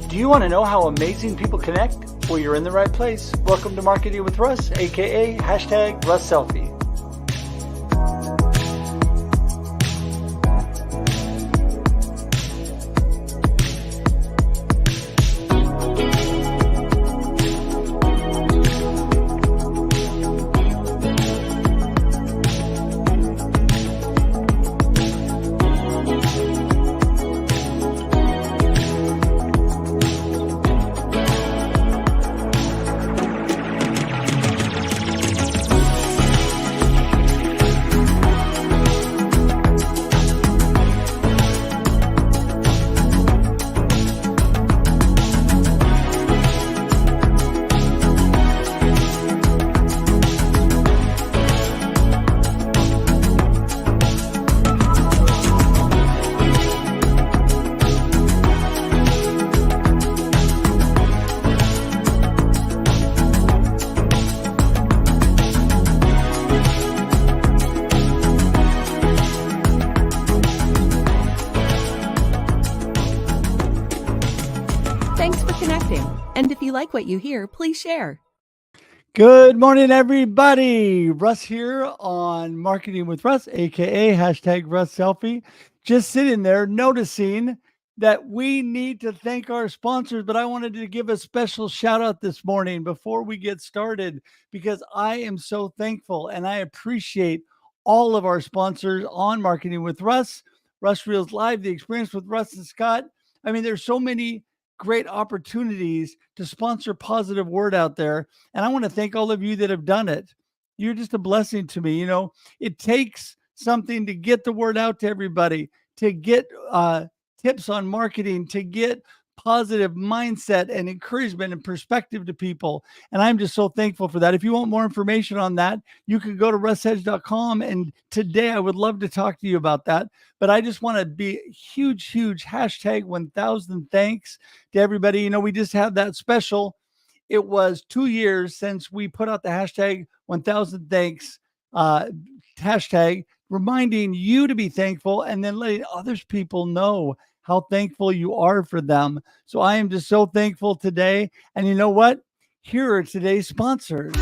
Do you want to know how amazing people connect? Well, you're in the right place. Welcome to Marketing with Russ, aka #RussSelfie. Thanks for connecting. And if you like what you hear, please share. Good morning, everybody. Russ here on Marketing with Russ, aka #RussSelfie. Just sitting there noticing that we need to thank our sponsors, but I wanted to give a special shout out this morning before we get started because I am so thankful and I appreciate all of our sponsors on Marketing with Russ, Russ Reels Live, The Experience with Russ and Scott. I mean, there's so many great opportunities to sponsor positive word out there. And I want to thank all of you that have done it. You're just a blessing to me. You know, it takes something to get the word out to everybody, to get tips on marketing, to get positive mindset and encouragement and perspective to people. And I'm just so thankful for that. If you want more information on that, you can go to russedge.com. And today I would love to talk to you about that. But I just want to be huge #1000 thanks to everybody. You know, we just had that special. It was 2 years since we put out the #1000 thanks hashtag, reminding you to be thankful and then letting others people know how thankful you are for them. So I am just so thankful today. And you know what? Here are today's sponsors.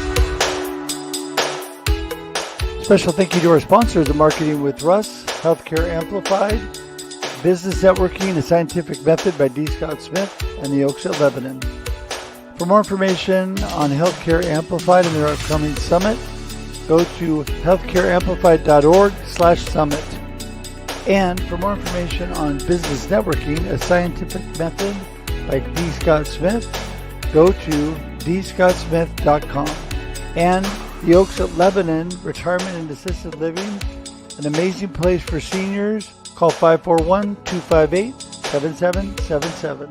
Special thank you to our sponsors of Marketing with Russ, Healthcare Amplified, Business Networking, A Scientific Method by D. Scott Smith, and the Oaks at Lebanon. For more information on Healthcare Amplified and their upcoming summit, go to healthcareamplified.org/summit. And for more information on Business Networking, A Scientific Method by D. Scott Smith, go to dscottsmith.com. And the Oaks at Lebanon, Retirement and Assisted Living, an amazing place for seniors. Call 541-258-7777.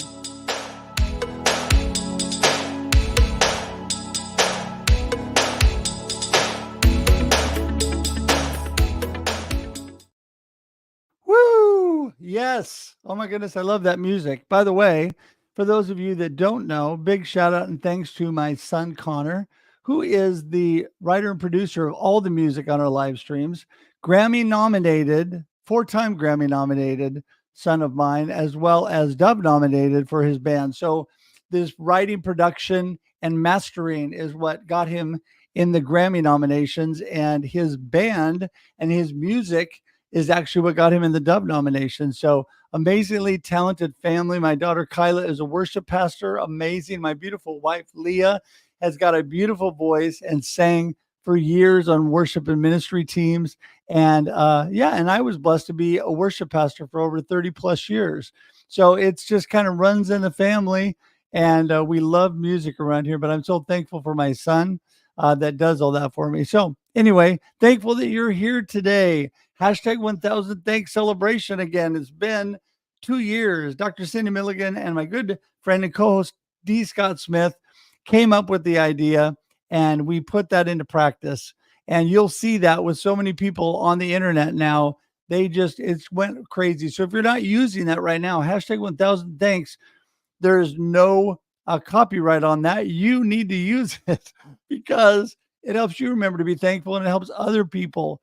Yes. Oh my goodness. I love that music. By the way, for those of you that don't know, big shout out and thanks to my son, Connor, who is the writer and producer of all the music on our live streams, Grammy nominated, 4-time Grammy nominated son of mine, as well as Dove nominated for his band. So this writing, production, and mastering is what got him in the Grammy nominations, and his band and his music is actually what got him in the Dove nomination. So amazingly talented family. My daughter Kyla is a worship pastor. Amazing. My beautiful wife Leah has got a beautiful voice and sang for years on worship and ministry teams. And and I was blessed to be a worship pastor for over 30 plus years. So it's just kind of runs in the family, and we love music around here. But I'm so thankful for my son that does all that for me. So anyway, thankful that you're here today. #1000 thanks celebration again. It's been 2 years. Dr. Cindy Milligan and my good friend and co-host D. Scott Smith came up with the idea, and we put that into practice. And you'll see that with so many people on the internet now, it's went crazy. So if you're not using that right now, #1000 thanks, there's no copyright on that. You need to use it because it helps you remember to be thankful, and it helps other people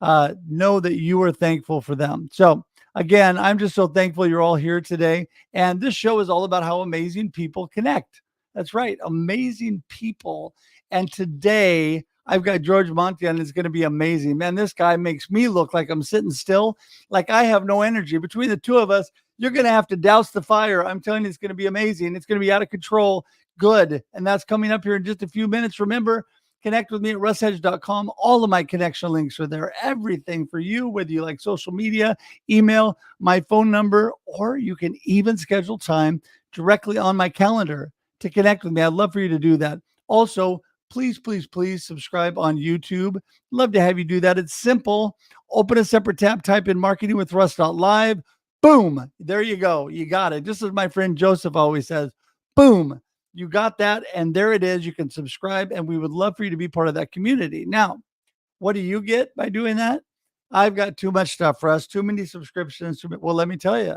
know that you are thankful for them. So again, I'm just so thankful you're all here today. And this show is all about how amazing people connect. That's right, amazing people. And today I've got George Monty on. It's going to be amazing. Man, this guy makes me look like I'm sitting still, like I have no energy. Between the two of us, you're going to have to douse the fire. I'm telling you, it's going to be amazing. It's going to be out of control. Good. And that's coming up here in just a few minutes. Remember, connect with me at russhedge.com. All of my connection links are there. Everything for you, whether you like social media, email, my phone number, or you can even schedule time directly on my calendar to connect with me. I'd love for you to do that. Also, please, please, please subscribe on YouTube. Love to have you do that. It's simple. Open a separate tab, type in marketingwithruss.live. Boom. There you go. You got it. Just as my friend Joseph always says, boom. You got that. And there it is. You can subscribe, and we would love for you to be part of that community. Now, what do you get by doing that? I've got too much stuff for us, too many subscriptions. Well, let me tell you,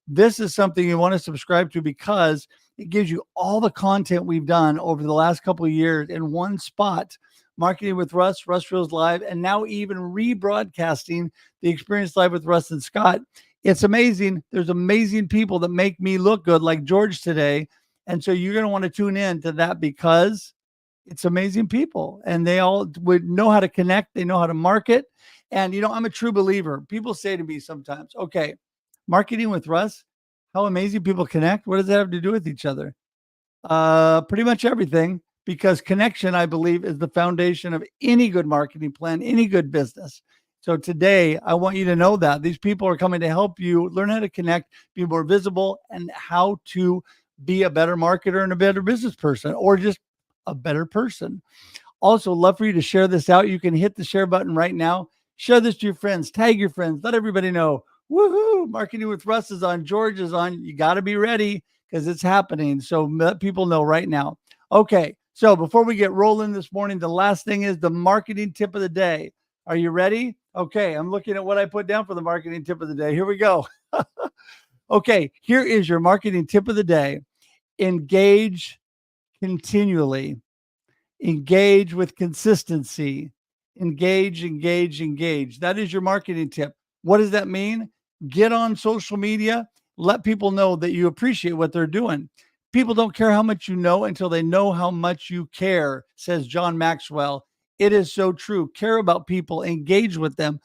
this is something you want to subscribe to because it gives you all the content we've done over the last couple of years in one spot. Marketing with Russ, Russ Reels Live, and now even rebroadcasting the Experience Live with Russ and Scott. It's amazing. There's amazing people that make me look good, like George today. And so you're going to want to tune in to that because it's amazing people and they all would know how to connect. They know how to market. And, I'm a true believer. People say to me sometimes, okay, marketing with Russ, how amazing people connect. What does that have to do with each other? Pretty much everything, because connection, I believe, is the foundation of any good marketing plan, any good business. So today, I want you to know that these people are coming to help you learn how to connect, be more visible, and how to be a better marketer and a better business person, or just a better person. Also, love for you to share this out. You can hit the share button right now. Share this to your friends, tag your friends, let everybody know. Woohoo! Marketing with Russ is on, George is on. You got to be ready because it's happening. So let people know right now. Okay, so before we get rolling this morning, the last thing is the marketing tip of the day. Are you ready? Okay, I'm looking at what I put down for the marketing tip of the day. Here we go. Okay, here is your marketing tip of the day. Engage continually. Engage with consistency. Engage, engage, engage. That is your marketing tip. What does that mean? Get on social media. Let people know that you appreciate what they're doing. People don't care how much you know until they know how much you care, says John Maxwell. It is so true. Care about people, engage with them,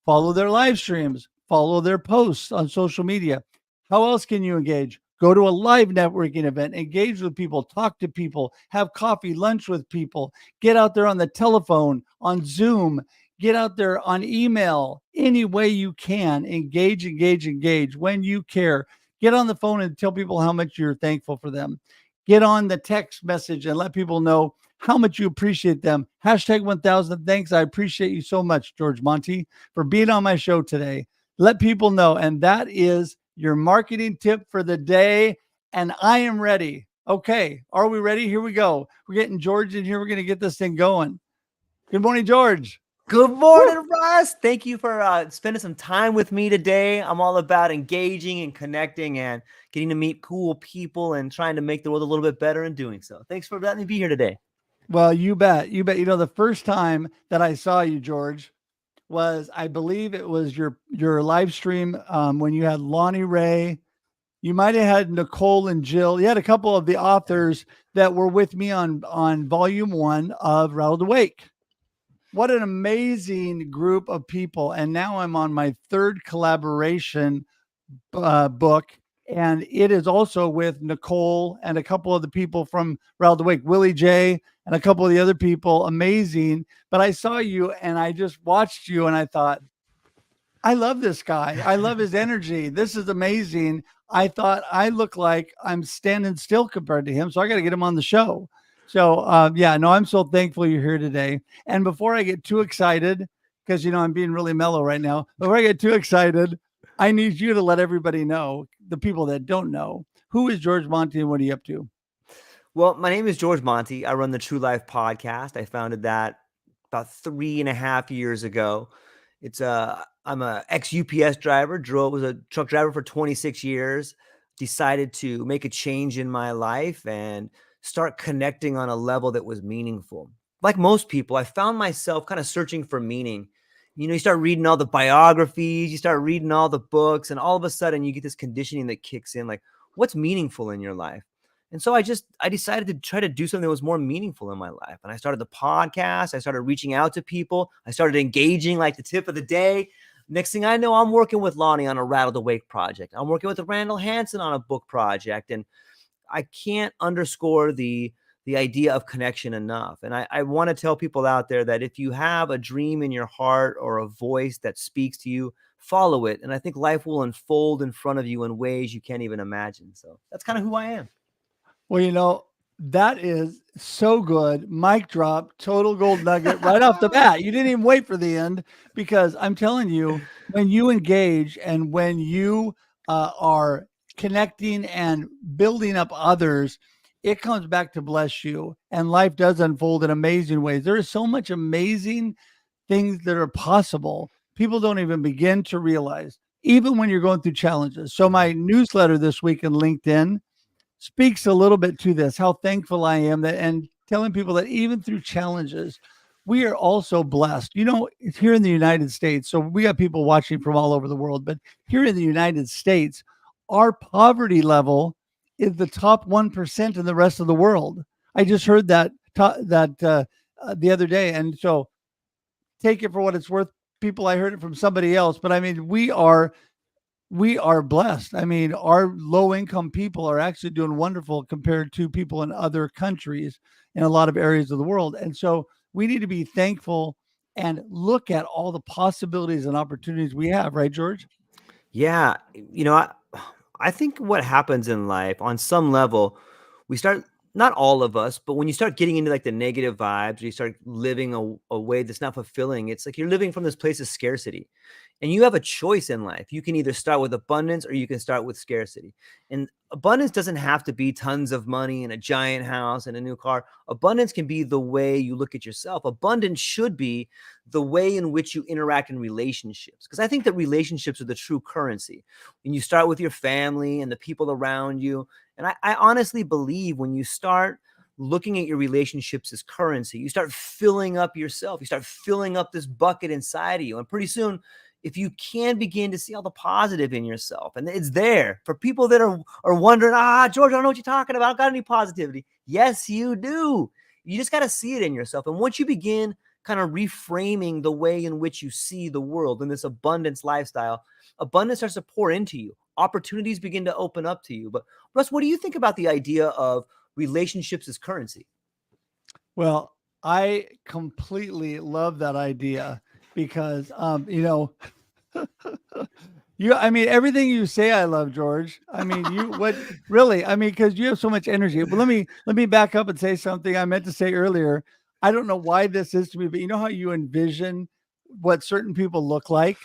follow their live streams, follow their posts on social media. How else can you engage? Go to a live networking event, engage with people, talk to people, have coffee, lunch with people, get out there on the telephone, on Zoom, get out there on email, any way you can. Engage, engage, engage. When you care, get on the phone and tell people how much you're thankful for them. Get on the text message and let people know how much you appreciate them. Hashtag 1000 thanks. I appreciate you so much, George Monty, for being on my show today. Let people know. And that is your marketing tip for the day. And I am ready. Okay. Are we ready? Here we go. We're getting George in here. We're going to get this thing going. Good morning, George. Good morning, Russ. Thank you for spending some time with me today. I'm all about engaging and connecting and getting to meet cool people and trying to make the world a little bit better in doing so. Thanks for letting me be here today. Well, you bet. You bet. The first time that I saw you, George, was, I believe it was your live stream when you had Lonnie Ray. You might have had Nicole and Jill. You had a couple of the authors that were with me on volume 1 of Rattled Awake. What an amazing group of people. And now I'm on my 3rd collaboration book. And it is also with Nicole and a couple of the people from Rattled Awake, Willie J, and a couple of the other people. Amazing. But I saw you and I just watched you and I thought, I love this guy. I love his energy. This is amazing. I thought I look like I'm standing still compared to him. So I got to get him on the show. So I'm so thankful you're here today. And before I get too excited, because, I'm being really mellow right now, before I get too excited, I need you to let everybody know, the people that don't know, who is George Monty and what are you up to? Well, my name is George Monty. I run the TrueLifepodcast. I founded that about 3.5 years ago. I'm a ex-UPS driver, was a truck driver for 26 years, decided to make a change in my life and start connecting on a level that was meaningful. Like most people, I found myself kind of searching for meaning You start reading all the biographies, you start reading all the books, and all of a sudden you get this conditioning that kicks in, like, what's meaningful in your life? And so I decided to try to do something that was more meaningful in my life. And I started the podcast. I started reaching out to people. I started engaging, like the tip of the day. Next thing I know, I'm working with Lonnie on a Rattled Awake project. I'm working with Randall Hansen on a book project. And I can't underscore the idea of connection enough. And I want to tell people out there that if you have a dream in your heart or a voice that speaks to you, follow it. And I think life will unfold in front of you in ways you can't even imagine. So that's kind of who I am. Well, that is so good. Mic drop, total gold nugget right off the bat. You didn't even wait for the end, because I'm telling you, when you engage and when you are connecting and building up others, it comes back to bless you, and life does unfold in amazing ways. There is so much amazing things that are possible. People don't even begin to realize, even when you're going through challenges. So my newsletter this week in LinkedIn speaks a little bit to this, how thankful I am, that, and telling people that even through challenges, we are also blessed. It's here in the United States. So we got people watching from all over the world, but here in the United States, our poverty level is the top 1% in the rest of the world. I just heard that the other day. And so take it for what it's worth, people. I heard it from somebody else, but I mean, we are blessed. I mean, our low income people are actually doing wonderful compared to people in other countries in a lot of areas of the world. And so we need to be thankful and look at all the possibilities and opportunities we have, right, George? Yeah. I think what happens in life on some level, we start, not all of us, but when you start getting into like the negative vibes, or you start living a way that's not fulfilling, it's like you're living from this place of scarcity. And you have a choice in life. You can either start with abundance or you can start with scarcity. And abundance doesn't have to be tons of money and a giant house and a new car. Abundance can be the way you look at yourself. Abundance should be the way in which you interact in relationships. Because I think that relationships are the true currency. When you start with your family and the people around you. And I honestly believe when you start looking at your relationships as currency, you start filling up yourself. You start filling up this bucket inside of you. And pretty soon, if you can begin to see all the positive in yourself, and it's there for people that are wondering, George, I don't know what you're talking about. I don't got any positivity. Yes, you do. You just got to see it in yourself. And once you begin kind of reframing the way in which you see the world in this abundance lifestyle, abundance starts to pour into you. Opportunities begin to open up to you. But Russ, what do you think about the idea of relationships as currency? Well, I completely love that idea because, I mean, everything you say, I love, George. I mean, what really, I mean, because you have so much energy. But let me back up and say something I meant to say earlier. I don't know why this is to me, but you know how you envision what certain people look like?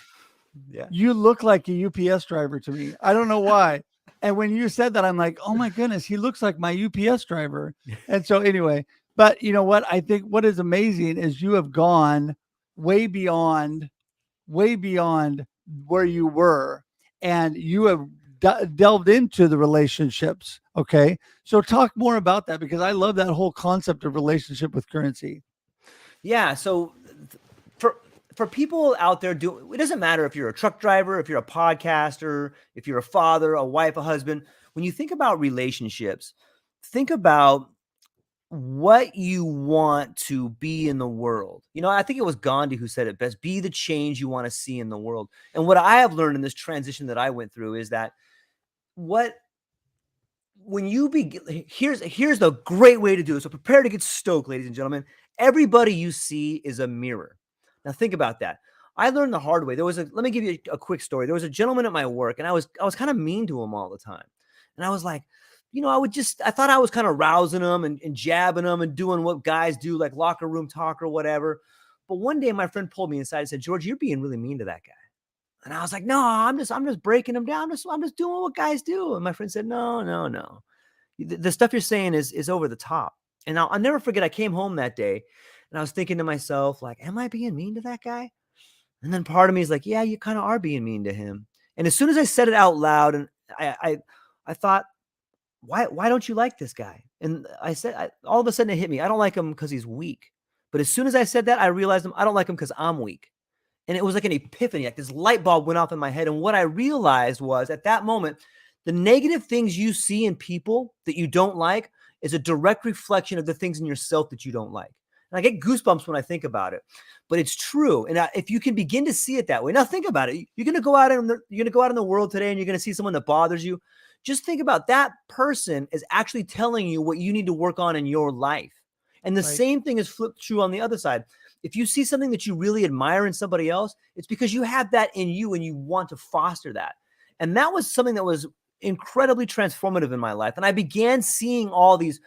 Yeah. You look like a UPS driver to me. I don't know why. And when you said that, I'm like, oh my goodness, he looks like my UPS driver. And so anyway, but you know what? I think what is amazing is you have gone way beyond where you were, and you have delved into the relationships. Okay. So talk more about that, because I love that whole concept of relationship with currency. Yeah. So for people out there, it doesn't matter if you're a truck driver, if you're a podcaster, if you're a father, a wife, a husband. When you think about relationships, think about what you want to be in the world. I think it was Gandhi who said it best: be the change you want to see in the world. And what I have learned in this transition that I went through is that when you begin, here's the great way to do it. So prepare to get stoked, ladies and gentlemen. Everybody you see is a mirror. Now think about that. I learned the hard way. Let me give you a quick story. There was a gentleman at my work, and I was kind of mean to him all the time. And I was like, I thought I was kind of rousing him and jabbing him and doing what guys do, like locker room talk or whatever. But one day my friend pulled me inside and said, George, you're being really mean to that guy. And I was like, no, I'm just breaking him down. I'm just doing what guys do. And my friend said, no. The stuff you're saying is over the top. And I'll never forget, I came home that day and I was thinking to myself, like, am I being mean to that guy? And then part of me is like, yeah, you kind of are being mean to him. And as soon as I said it out loud, and I thought, why don't you like this guy? And I said, all of a sudden it hit me. I don't like him because he's weak. But as soon as I said that, I realized I don't like him because I'm weak. And it was like an epiphany, like this light bulb went off in my head. And what I realized was at that moment, the negative things you see in people that you don't like is a direct reflection of the things in yourself that you don't like. And I get goosebumps when I think about it, but it's true. And if you can begin to see it that way, now think about it. You're going to go out in the world today and you're going to see someone that bothers you. Just think about that person is actually telling you what you need to work on in your life. And the same thing is flipped true on the other side. If you see something that you really admire in somebody else, it's because you have that in you and you want to foster that. And that was something that was incredibly transformative in my life. And I began seeing all these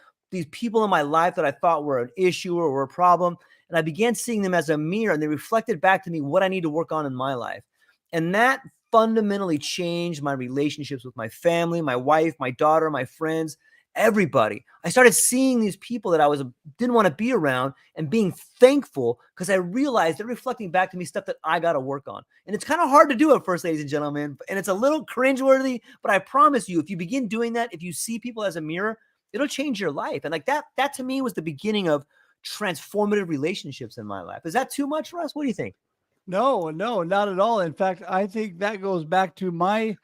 people in my life that I thought were an issue or were a problem. And I began seeing them as a mirror, and they reflected back to me what I need to work on in my life. And that fundamentally changed my relationships with my family, my wife, my daughter, my friends, everybody. I started seeing these people that I didn't want to be around and being thankful because I realized they're reflecting back to me stuff that I got to work on. And it's kind of hard to do at first, ladies and gentlemen, and it's a little cringeworthy, but I promise you, if you begin doing that, if you see people as a mirror, it'll change your life. And like that to me was the beginning of transformative relationships in my life. Is that too much, Russ? What do you think? No, not at all. In fact, I think that goes back to my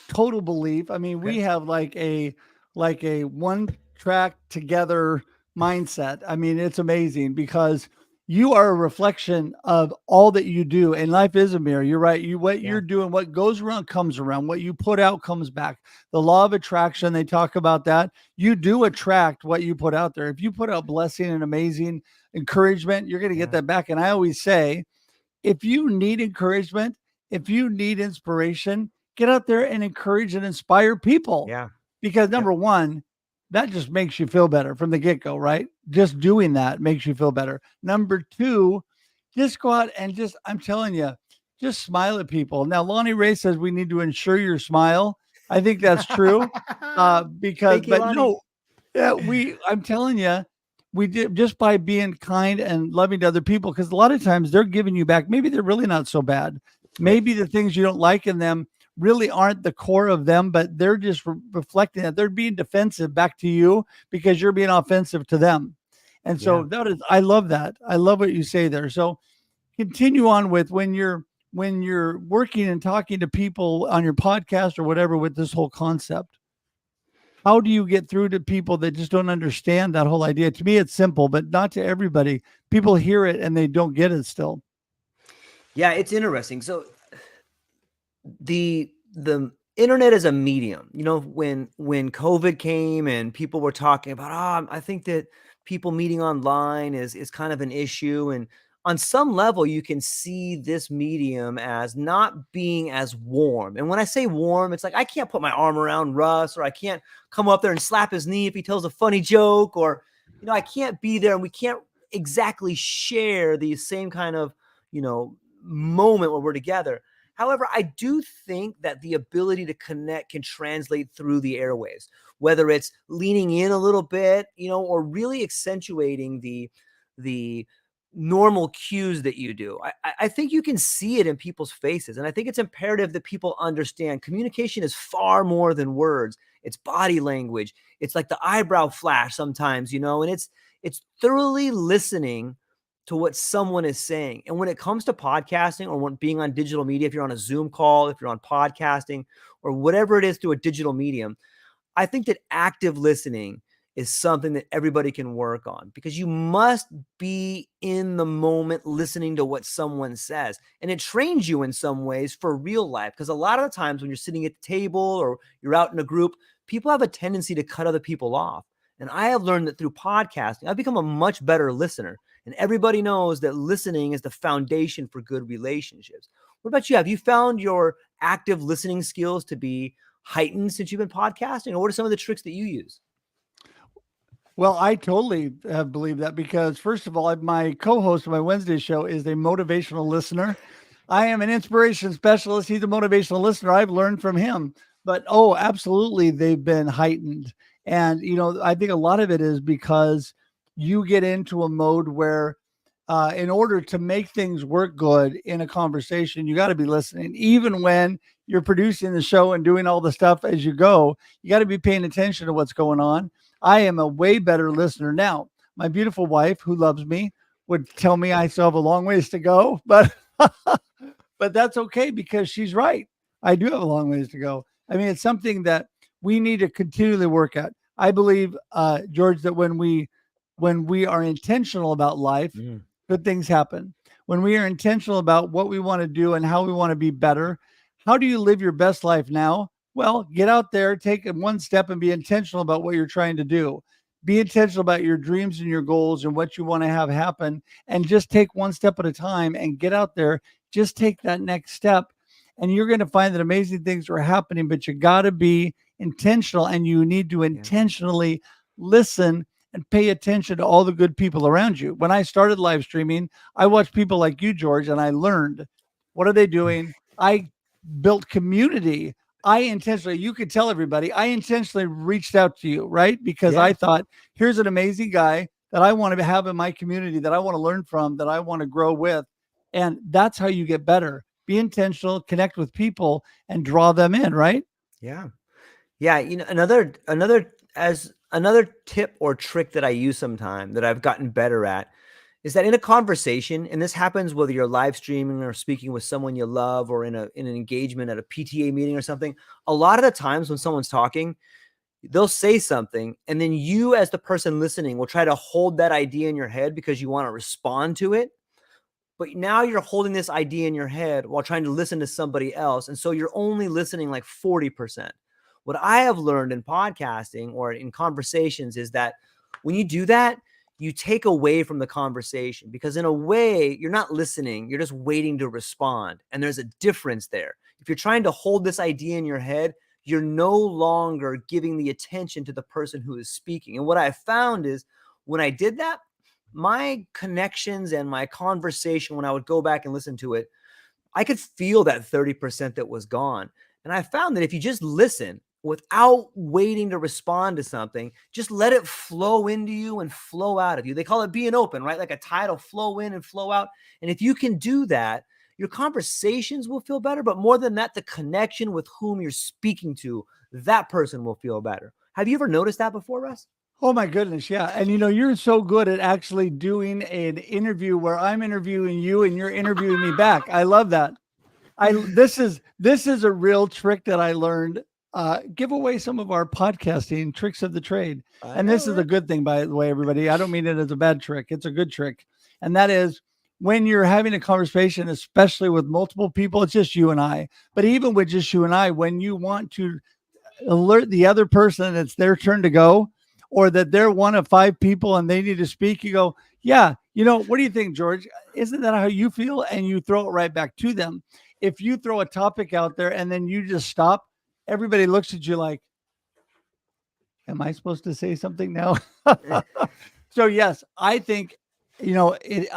total belief. I mean, we have like a one track together mindset. I mean, it's amazing because you are a reflection of all that you do, and life is a mirror. You're right. You're doing, what goes around comes around. What you put out comes back. The law of attraction, they talk about that. You do attract what you put out there. If you put out blessing and amazing encouragement, you're going to get that back. And I always say, if you need encouragement, if you need inspiration, get out there and encourage and inspire people. Yeah. Because number one, that just makes you feel better from the get-go, right? Just doing that makes you feel better. Number two, just go out and I'm telling you, just smile at people. Now, Lonnie Ray says we need to ensure your smile. I think that's true. I'm telling you, we did just by being kind and loving to other people, because a lot of times they're giving you back. Maybe they're really not so bad. Maybe the things you don't like in them really aren't the core of them, but they're just reflecting that. They're being defensive back to you because you're being offensive to them. And so I love that. I love what you say there. So continue on with when you're working and talking to people on your podcast or whatever with this whole concept. How do you get through to people that just don't understand that whole idea? To me, it's simple, but not to everybody. People hear it and they don't get it still. Yeah, it's interesting. So the internet is a medium. You know, when COVID came and people were talking about, I think that people meeting online is kind of an issue. And on some level, you can see this medium as not being as warm. And when I say warm, it's like I can't put my arm around Russ, or I can't come up there and slap his knee if he tells a funny joke, or, you know, I can't be there and we can't exactly share the same kind of, you know, moment where we're together. However, I do think that the ability to connect can translate through the airwaves, whether it's leaning in a little bit, you know, or really accentuating the normal cues that you do. I think you can see it in people's faces. And I think it's imperative that people understand communication is far more than words. It's body language. It's like the eyebrow flash sometimes, you know, and it's thoroughly listening to what someone is saying. And when it comes to podcasting or when being on digital media, if you're on a Zoom call, if you're on podcasting or whatever it is through a digital medium, I think that active listening is something that everybody can work on, because you must be in the moment listening to what someone says. And it trains you in some ways for real life, because a lot of the times when you're sitting at the table or you're out in a group, people have a tendency to cut other people off. And I have learned that through podcasting, I've become a much better listener. And everybody knows that listening is the foundation for good relationships. What about you? Have you found your active listening skills to be heightened since you've been podcasting? Or what are some of the tricks that you use? Well, I totally have believed that, because first of all, my co-host of my Wednesday show is a motivational listener. I am an inspiration specialist. He's a motivational listener. I've learned from him, but absolutely, they've been heightened. And, you know, I think a lot of it is because you get into a mode where in order to make things work good in a conversation, you got to be listening. Even when you're producing the show and doing all the stuff as you go, you got to be paying attention to what's going on. I am a way better listener now. My beautiful wife, who loves me, would tell me I still have a long ways to go, but but that's okay because she's right. I do have a long ways to go. I mean, it's something that we need to continually work at. I believe, George, that when we are intentional about life, Mm, good things happen. When we are intentional about what we want to do and how we want to be better, how do you live your best life now? Well, get out there, take it one step, and be intentional about what you're trying to do. Be intentional about your dreams and your goals and what you want to have happen, and just take one step at a time and get out there. Just take that next step, and you're going to find that amazing things are happening. But you got to be intentional, and you need to yeah. intentionally listen and pay attention to all the good people around you. When I started live streaming, I watched people like you, George, and I learned, what are they doing? I built community. I intentionally, you could tell everybody, I intentionally reached out to you, right? Because I Yeah. thought, here's an amazing guy that I want to have in my community, that I want to learn from, that I want to grow with. And that's how you get better. Be intentional, connect with people, and draw them in, right? Yeah. Yeah, another tip or trick that I use sometime that I've gotten better at is that in a conversation, and this happens whether you're live streaming or speaking with someone you love or in an engagement at a PTA meeting or something, a lot of the times when someone's talking, they'll say something and then you as the person listening will try to hold that idea in your head because you want to respond to it. But now you're holding this idea in your head while trying to listen to somebody else. And so you're only listening like 40%. What I have learned in podcasting or in conversations is that when you do that, you take away from the conversation because in a way, you're not listening. You're just waiting to respond. And there's a difference there. If you're trying to hold this idea in your head, you're no longer giving the attention to the person who is speaking. And what I found is when I did that, my connections and my conversation, when I would go back and listen to it, I could feel that 30% that was gone. And I found that if you just listen without waiting to respond to something, just let it flow into you and flow out of you. They call it being open, right? Like a tide will flow in and flow out. And if you can do that, your conversations will feel better. But more than that, the connection with whom you're speaking to, that person will feel better. Have you ever noticed that before, Russ? Oh my goodness, yeah. And you're so good at actually doing an interview where I'm interviewing you and you're interviewing me back. I love that. This is a real trick that I learned. Give away some of our podcasting tricks of the trade. I And know, this is a right? good thing, by the way, everybody. I don't mean it as a bad trick. It's a good trick. And that is when you're having a conversation, especially with multiple people, it's just you and I. But even with just you and I, when you want to alert the other person it's their turn to go, or that they're one of five people and they need to speak, you go, yeah, what do you think, George? Isn't that how you feel? And you throw it right back to them. If you throw a topic out there and then you just stop, everybody looks at you like, am I supposed to say something now? So yes, I think it.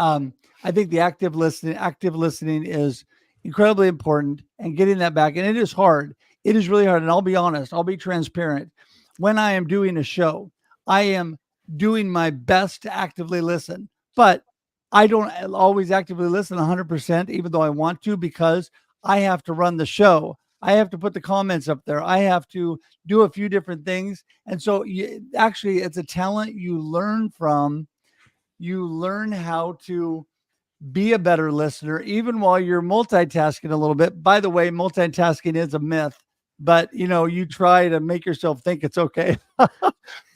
I think the active listening is incredibly important, and getting that back. And it is hard. It is really hard. And I'll be honest. I'll be transparent. When I am doing a show, I am doing my best to actively listen, but I don't always actively listen 100%, even though I want to, because I have to run the show. I have to put the comments up there. I have to do a few different things. And so actually, it's a talent you learn from. You learn how to be a better listener, even while you're multitasking a little bit. By the way, multitasking is a myth, but you try to make yourself think it's okay.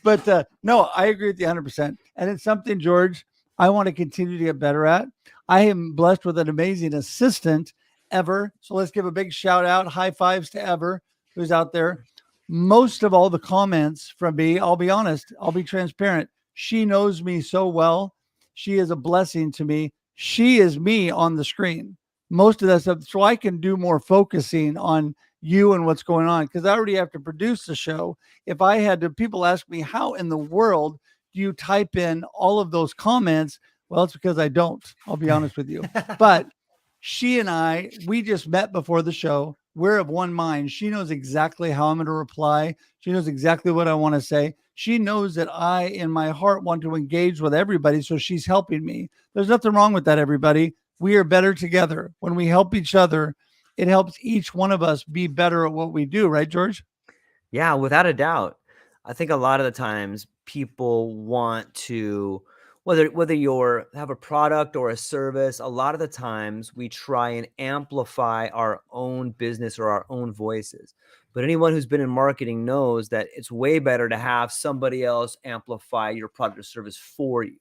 But no, I agree with you 100%. And it's something, George, I want to continue to get better at. I am blessed with an amazing assistant, Ever. So let's give a big shout out, high fives to Ever, who's out there. Most of all the comments from me, I'll be honest, I'll be transparent. She knows me so well. She is a blessing to me. She is me on the screen. Most of that stuff. So I can do more focusing on you and what's going on, because I already have to produce the show. If I had to, people ask me, how in the world do you type in all of those comments? Well, it's because I don't. I'll be honest with you. But she and we just met before the show. We're of one mind. She knows exactly how I'm going to reply. She knows exactly what I want to say. She knows that I, in my heart, want to engage with everybody. So she's helping me. There's nothing wrong with that, everybody. We are better together. When we help each other, it helps each one of us be better at what we do. Right, George? Yeah, without a doubt. I think a lot of the times people want to whether you're have a product or a service, a lot of the times we try and amplify our own business or our own voices. But anyone who's been in marketing knows that it's way better to have somebody else amplify your product or service for you,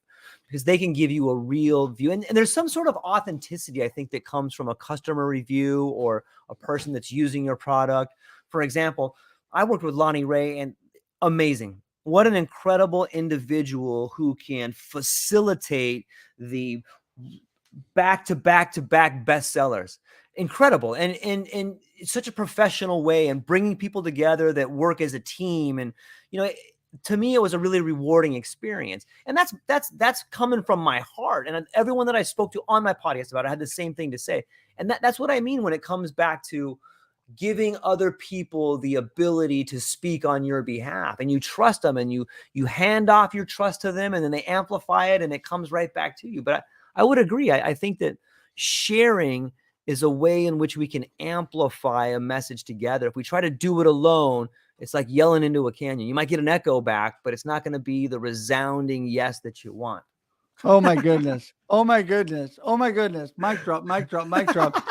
because they can give you a real view. And there's some sort of authenticity, I think, that comes from a customer review or a person that's using your product. For example, I worked with Lonnie Ray, and amazing. What an incredible individual who can facilitate the back-to-back bestsellers. Incredible. And in such a professional way, and bringing people together that work as a team. And, to me, it was a really rewarding experience. And that's coming from my heart. And everyone that I spoke to on my podcast about it had the same thing to say. And that's what I mean when it comes back to giving other people the ability to speak on your behalf, and you trust them, and you hand off your trust to them, and then they amplify it, and it comes right back to you. But I would agree. I think that sharing is a way in which we can amplify a message together. If we try to do it alone, it's like yelling into a canyon. You might get an echo back, but it's not going to be the resounding yes that you want. Oh my goodness. Oh my goodness. Oh my goodness. Mic drop, mic drop, mic drop.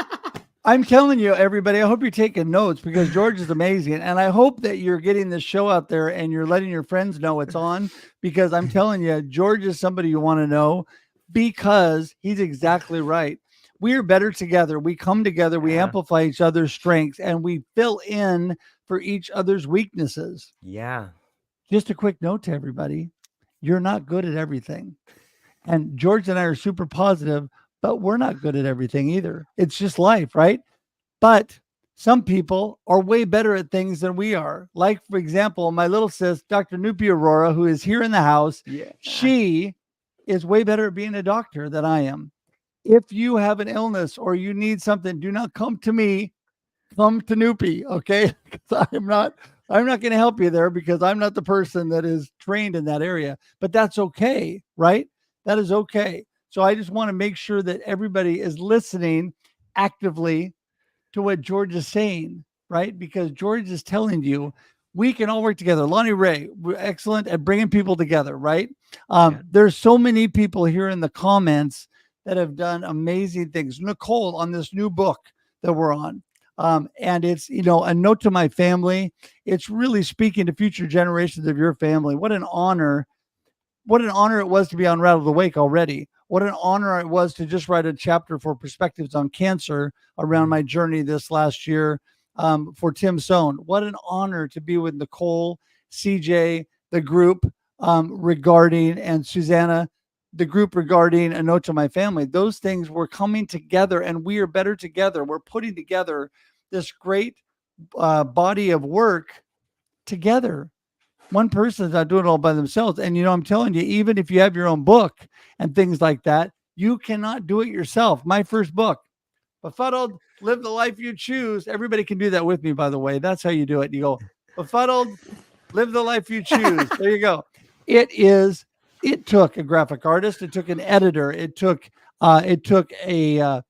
I'm telling you, everybody, I hope you're taking notes, because George is amazing. And I hope that you're getting this show out there and you're letting your friends know it's on, because I'm telling you, George is somebody you want to know, because he's exactly right. We are better together. We come together, we amplify each other's strengths, and we fill in for each other's weaknesses. Yeah. Just a quick note to everybody. You're not good at everything. And George and I are super positive, but we're not good at everything either. It's just life, right? But some people are way better at things than we are. Like, for example, my little sis, Dr. Nupi Aurora, who is here in the house, she is way better at being a doctor than I am. If you have an illness or you need something, do not come to me, come to Nupi, okay? Because I'm not going to help you there, because I'm not the person that is trained in that area. But that's okay, right? That is okay. So I just want to make sure that everybody is listening actively to what George is saying, right? Because George is telling you we can all work together. Lonnie Ray, we're excellent at bringing people together, right? There's so many people here in the comments that have done amazing things. Nicole, on this new book that we're on. And it's, a note to my family. It's really speaking to future generations of your family. What an honor it was to be on Rattle the Wake already. What an honor it was to just write a chapter for Perspectives on Cancer around my journey this last year, for Tim Sohn. What an honor to be with Nicole, CJ, the group regarding, and Susanna, the group regarding A Note to My Family. Those things were coming together, and we are better together. We're putting together this great body of work together. One person is not doing it all by themselves. And, I'm telling you, even if you have your own book and things like that, you cannot do it yourself. My first book, Befuddled, Live the Life You Choose. Everybody can do that with me, by the way. That's how you do it. You go, Befuddled, Live the Life You Choose. There you go. It took a graphic artist. It took an editor. It took a,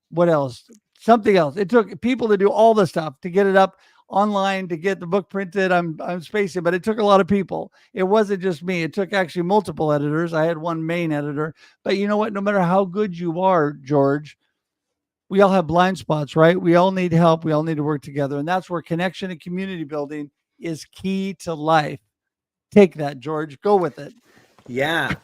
what else? Something else. It took people to do all the stuff to get it up online, to get the book printed. I'm spacing, but it took a lot of people. It wasn't just me. It took actually multiple editors. I had one main editor. But you know what? No matter how good you are, George, we all have blind spots, right? We all need help. We all need to work together. And that's where connection and community building is key to life. Take that, George. Go with it. Yeah.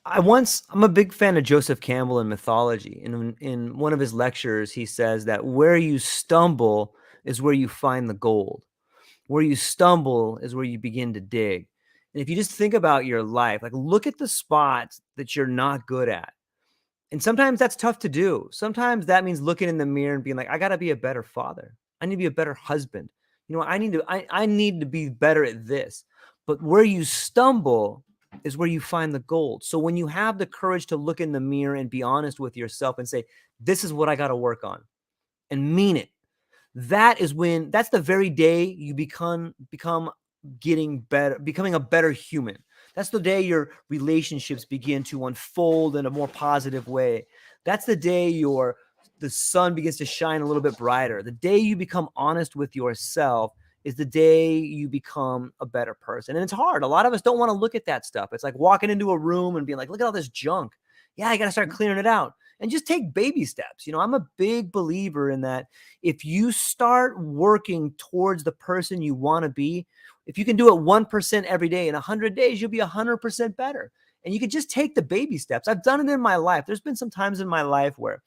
I'm a big fan of Joseph Campbell in mythology. And in one of his lectures, he says that where you stumble is where you find the gold. Where you stumble is where you begin to dig. And if you just think about your life, like, look at the spots that you're not good at. And sometimes that's tough to do. Sometimes that means looking in the mirror and being like, I got to be a better father. I need to be a better husband. I need to be better at this. But where you stumble is where you find the gold. So when you have the courage to look in the mirror and be honest with yourself and say, this is what I got to work on, and mean it, that's the very day you become getting better, becoming a better human. That's the day your relationships begin to unfold in a more positive way. That's the day the sun begins to shine a little bit brighter. The day you become honest with yourself is the day you become a better person. And it's hard. A lot of us don't want to look at that stuff. It's like walking into a room and being like, look at all this junk. Yeah, I got to start clearing it out. And just take baby steps. I'm a big believer in that. If you start working towards the person you want to be, if you can do it 1% every day, in 100 days, you'll be 100% better. And you can just take the baby steps. I've done it in my life. There's been some times in my life where,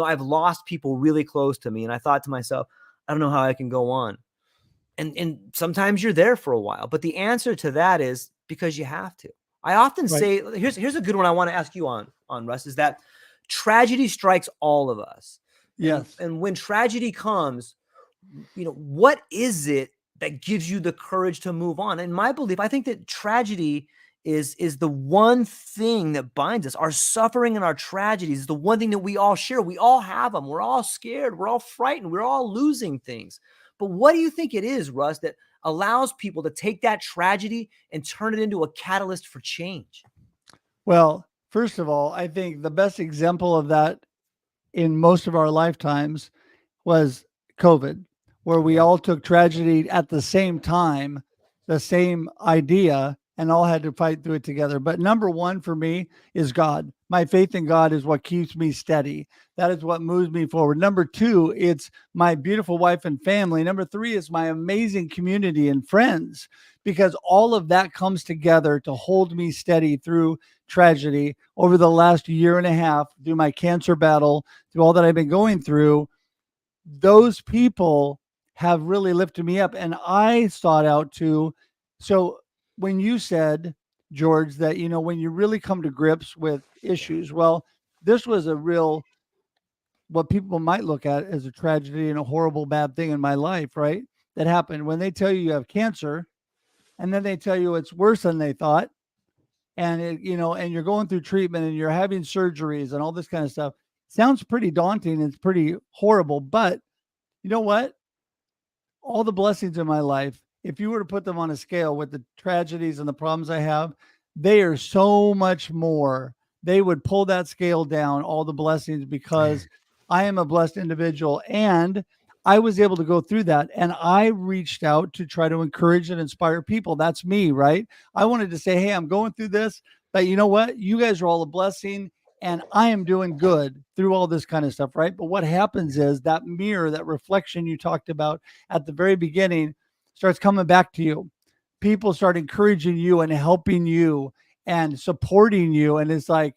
I've lost people really close to me. And I thought to myself, I don't know how I can go on. And sometimes you're there for a while. But the answer to that is because you have to. I often say, here's a good one I want to ask you on Russ, is that tragedy strikes all of us. Yes. And when tragedy comes, what is it that gives you the courage to move on? In my belief, I think that tragedy is the one thing that binds us. Our suffering and our tragedies is the one thing that we all share. We all have them. We're all scared. We're all frightened. We're all losing things. But what do you think it is, Russ, that allows people to take that tragedy and turn it into a catalyst for change? Well, first of all, I think the best example of that in most of our lifetimes was COVID, where we all took tragedy at the same time, the same idea, and all had to fight through it together. But number one for me is God. My faith in God is what keeps me steady. That is what moves me forward. Number two, it's my beautiful wife and family. Number three is my amazing community and friends, because all of that comes together to hold me steady through tragedy over the last year and a half, through my cancer battle, through all that I've been going through. Those people have really lifted me up, and I sought out to. So when you said, George, that, when you really come to grips with issues, well, this was a real, what people might look at as a tragedy and a horrible, bad thing in my life, right? That happened when they tell you have cancer, and then they tell you it's worse than they thought. And and you're going through treatment and you're having surgeries and all this kind of stuff. Sounds pretty daunting. It's pretty horrible, but you know what? All the blessings in my life, if you were to put them on a scale with the tragedies and the problems I have, they are so much more. They would pull that scale down, all the blessings, because I am a blessed individual. And I was able to go through that. And I reached out to try to encourage and inspire people. That's me, right? I wanted to say, hey, I'm going through this, but you know what? You guys are all a blessing. And I am doing good through all this kind of stuff, right? But what happens is that mirror, that reflection you talked about at the very beginning, starts coming back to you. People start encouraging you and helping you and supporting you. And it's like,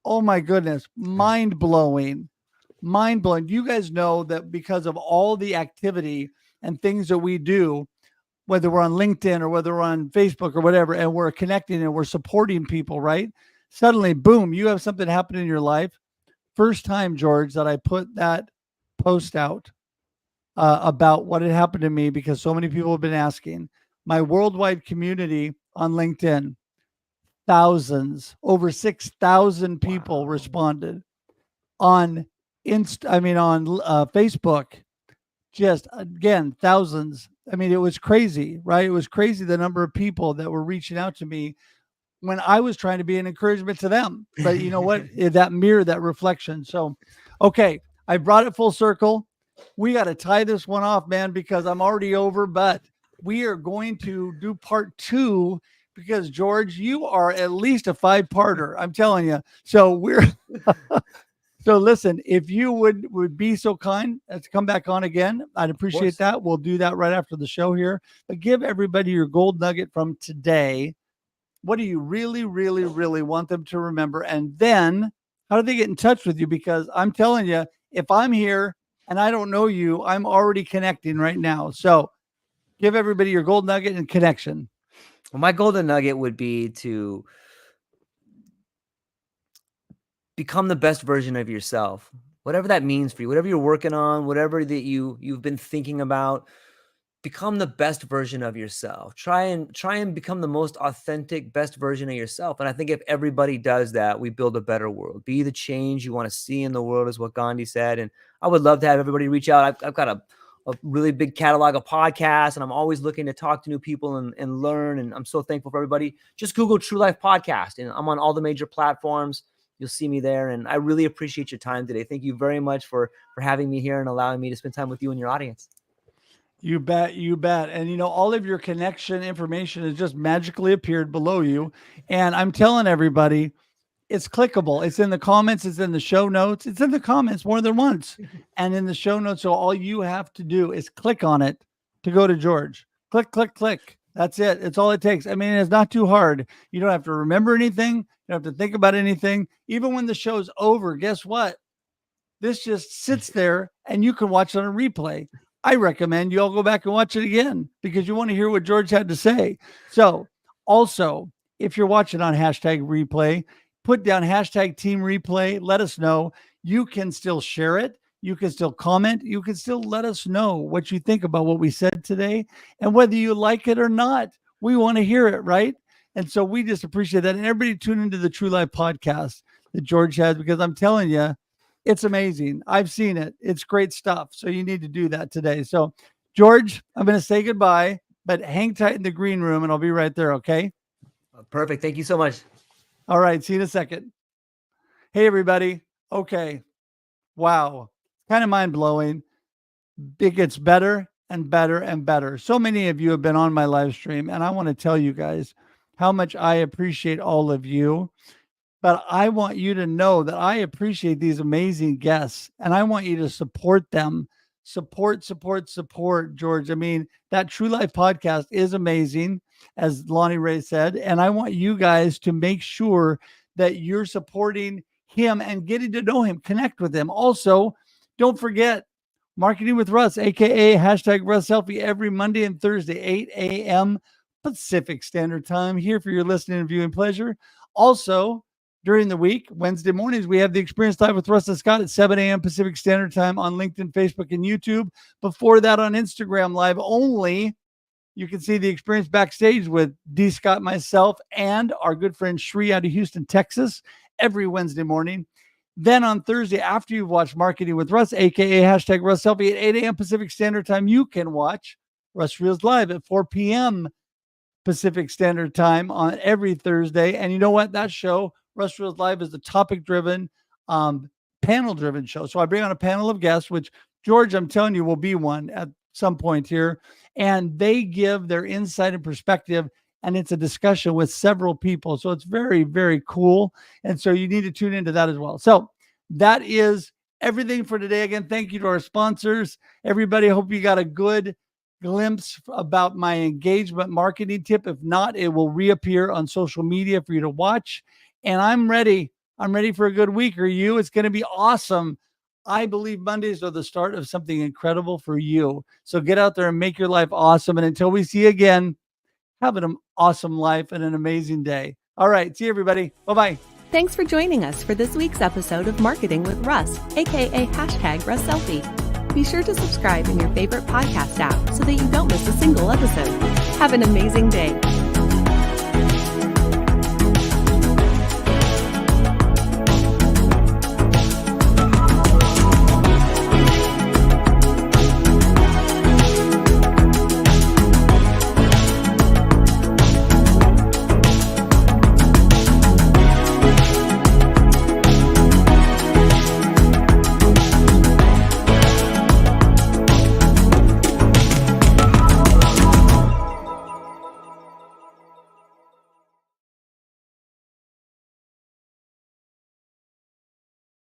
oh my goodness, mind blowing. You guys know that because of all the activity and things that we do, whether we're on LinkedIn or whether we're on Facebook or whatever, and we're connecting and we're supporting people, right? Suddenly, boom, you have something happen in your life. First time, George, that I put that post out about what had happened to me, because so many people have been asking. My worldwide community on LinkedIn, thousands, over 6,000 people responded. On Facebook, just again, thousands. I mean, it was crazy, right? It was crazy the number of people that were reaching out to me when I was trying to be an encouragement to them. But you know what? That mirror, that reflection. So, okay, I brought it full circle. We got to tie this one off, man, because I'm already over, but we are going to do part two, because George, you are at least a 5-parter. I'm telling you. So so listen, if you would be so kind as to come back on again, I'd appreciate that. We'll do that right after the show here. But give everybody your gold nugget from today. What do you really, really, really want them to remember? And then how do they get in touch with you? Because I'm telling you, if I'm here and I don't know you, I'm already connecting right now. So give everybody your gold nugget and connection. Well, my golden nugget would be to become the best version of yourself, whatever that means for you, whatever you're working on, whatever that you've been thinking about. Become the best version of yourself. Try and become the most authentic, best version of yourself. And I think if everybody does that, we build a better world. Be the change you want to see in the world, is what Gandhi said. And I would love to have everybody reach out. I've got a really big catalog of podcasts, and I'm always looking to talk to new people and learn. And I'm so thankful for everybody. Just Google True Life Podcast, and I'm on all the major platforms. You'll see me there. And I really appreciate your time today. Thank you very much for having me here and allowing me to spend time with you and your audience. You bet. You bet. And all of your connection information has just magically appeared below you. And I'm telling everybody, it's clickable. It's in the comments. It's in the show notes. It's in the comments more than once and in the show notes. So all you have to do is click on it to go to George. Click, click, click. That's it. It's all it takes. I mean, it's not too hard. You don't have to remember anything. You don't have to think about anything. Even when the show's over, guess what? This just sits there and you can watch it on a replay. I recommend you all go back and watch it again because you want to hear what George had to say. So also, if you're watching on hashtag replay, put down hashtag team replay. Let us know. You can still share it. You can still comment. You can still let us know what you think about what we said today and whether you like it or not. We want to hear it, right? And so we just appreciate that. And everybody tune into the True Life podcast that George has because I'm telling you, it's amazing. I've seen it. It's great stuff. So you need to do that today. So, George, I'm going to say goodbye, but hang tight in the green room and I'll be right there. Okay. Perfect. Thank you so much. All right. See you in a second. Hey, everybody. Okay. Wow. Kind of mind blowing. It gets better and better and better. So many of you have been on my live stream, and I want to tell you guys how much I appreciate all of you. But I want you to know that I appreciate these amazing guests and I want you to support them. Support, George. I mean, that True Life podcast is amazing, as Lonnie Ray said. And I want you guys to make sure that you're supporting him and getting to know him, connect with him. Also, don't forget Marketing with Russ, aka hashtag Russ Selfie, every Monday and Thursday, 8 a.m. Pacific Standard Time, here for your listening and viewing pleasure. Also, during the week, Wednesday mornings, we have the Experience Live with Russ and Scott at 7 a.m. Pacific Standard Time on LinkedIn, Facebook, and YouTube. Before that, on Instagram Live only, you can see the Experience backstage with D. Scott, myself, and our good friend Shree out of Houston, Texas, every Wednesday morning. Then on Thursday, after you've watched Marketing with Russ, aka hashtag Russ Selfie, at 8 a.m. Pacific Standard Time, you can watch Russ Reels Live at 4 p.m. Pacific Standard Time on every Thursday. And you know what? That show, Russ Reels Live, is the topic-driven, panel-driven show. So I bring on a panel of guests, which George, I'm telling you, will be one at some point here. And they give their insight and perspective, and it's a discussion with several people. So it's very, very cool. And so you need to tune into that as well. So that is everything for today. Again, thank you to our sponsors. Everybody, I hope you got a good glimpse about my engagement marketing tip. If not, it will reappear on social media for you to watch. And I'm ready. I'm ready for a good week. Are you? It's going to be awesome. I believe Mondays are the start of something incredible for you. So get out there and make your life awesome. And until we see you again, have an awesome life and an amazing day. All right. See you, everybody. Bye-bye. Thanks for joining us for this week's episode of Marketing with Russ, aka hashtag Russ Selfie. Be sure to subscribe in your favorite podcast app so that you don't miss a single episode. Have an amazing day.